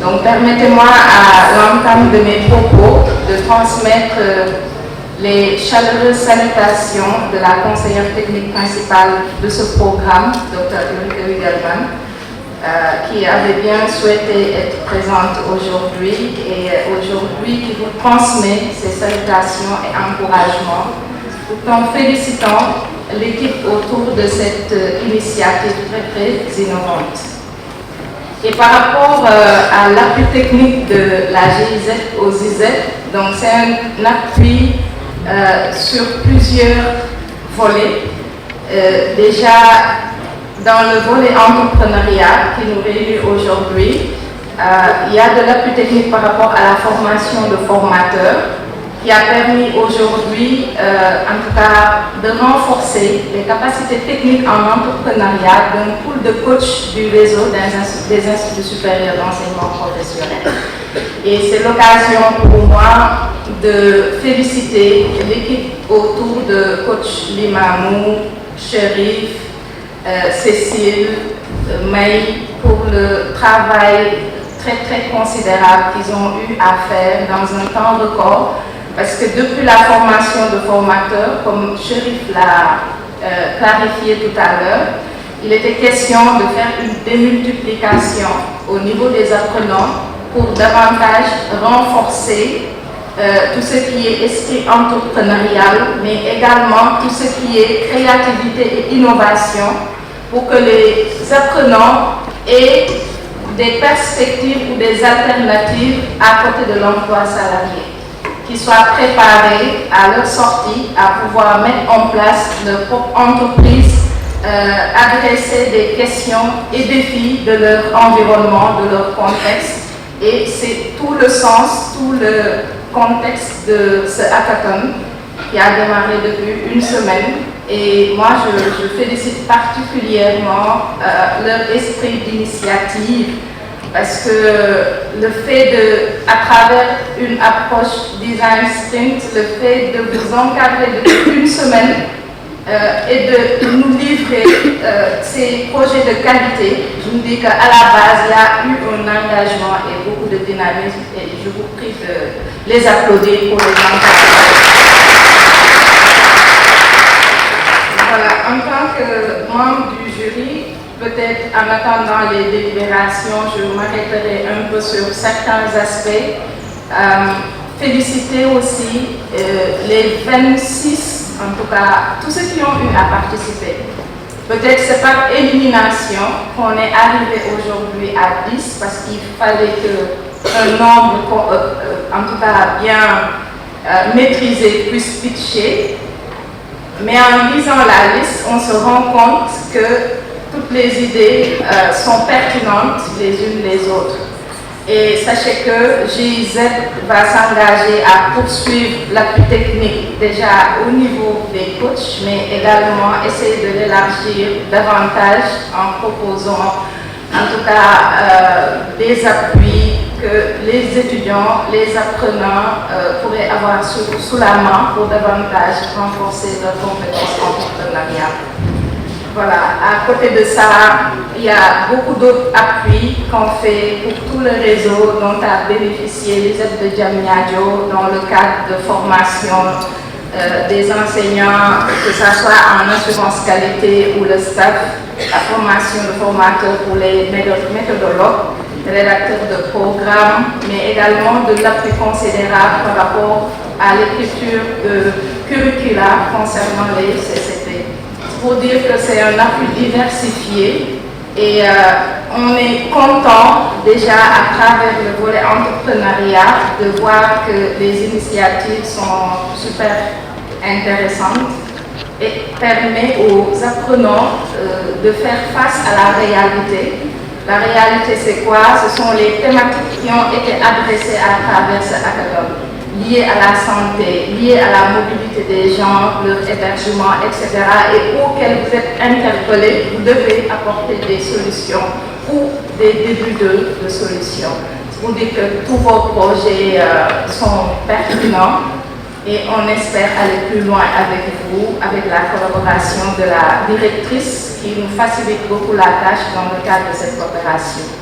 Donc permettez-moi à l'entame de mes propos de transmettre les chaleureuses salutations de la conseillère technique principale de ce programme, Dr. Ulrike Wigelmann, qui avait bien souhaité être présente aujourd'hui et aujourd'hui qui vous transmet ses salutations et encouragements, tout en félicitant l'équipe autour de cette initiative très innovante. Et par rapport à l'appui technique de la GIZ aux IZ, donc c'est un appui sur plusieurs volets. Déjà, dans le volet entrepreneuriat qui nous réunit aujourd'hui, il y a de l'appui technique par rapport à la formation de formateurs qui a permis aujourd'hui, en tout cas, de renforcer les capacités techniques en entrepreneuriat d'un pool de coachs du réseau des instituts supérieurs d'enseignement professionnel. Et c'est l'occasion pour moi de féliciter l'équipe autour de coach Limamou, Chérif, Cécile, May pour le travail très considérable qu'ils ont eu à faire dans un temps record. Parce que depuis la formation de formateurs, comme Chérif l'a clarifié tout à l'heure, il était question de faire une démultiplication au niveau des apprenants pour davantage renforcer tout ce qui est esprit entrepreneurial, mais également tout ce qui est créativité et innovation pour que les apprenants aient des perspectives ou des alternatives à côté de l'emploi salarié, qui soient préparés à leur sortie à pouvoir mettre en place leur propre entreprise, adresser des questions et défis de leur environnement, de leur contexte. Et c'est tout le sens, tout le contexte de ce hackathon qui a démarré depuis une semaine. Et moi, je félicite particulièrement leur esprit d'initiative, parce que le fait de, à travers une approche design sprint, le fait de vous encadrer depuis une semaine et de nous livrer ces projets de qualité, je me dis qu'à la base, il y a eu un engagement et beaucoup de dynamisme, et je vous prie de les applaudir pour les encadrer. Voilà, en tant que membre du jury, peut-être en attendant les délibérations, je m'arrêterai un peu sur certains aspects. Féliciter aussi les 26, en tout cas, tous ceux qui ont eu à participer. Peut-être c'est par élimination qu'on est arrivé aujourd'hui à 10, parce qu'il fallait qu'un nombre, en tout cas bien maîtrisé, puisse pitcher. Mais en lisant la liste, on se rend compte que toutes les idées sont pertinentes les unes les autres. Et sachez que GIZ va s'engager à poursuivre l'appui technique déjà au niveau des coachs, mais également essayer de l'élargir davantage en proposant en tout cas des appuis que les étudiants, les apprenants pourraient avoir sous la main pour davantage renforcer leurs compétences entrepreneuriales. Voilà, à côté de ça, il y a beaucoup d'autres appuis qu'on fait pour tout le réseau dont a bénéficié les aides de Diamniadio dans le cadre de formation des enseignants, que ce soit en assurance qualité ou le staff, la formation de formateurs pour les méthodologues, rédacteurs de programmes, mais également de l'appui considérable par rapport à l'écriture de curricula concernant les CCP. Pour dire que c'est un appui diversifié et on est content déjà à travers le volet entrepreneuriat de voir que les initiatives sont super intéressantes et permet aux apprenants de faire face à la réalité. La réalité, c'est quoi? Ce sont les thématiques qui ont été adressées à travers ce hackathon, liées à la santé, liées à la mobilité des gens, leur hébergement, etc. et auxquelles vous êtes interpellés, vous devez apporter des solutions ou des débuts de solutions. Pour dire que tous vos projets sont pertinents et on espère aller plus loin avec vous, avec la collaboration de la directrice qui nous facilite beaucoup la tâche dans le cadre de cette coopération.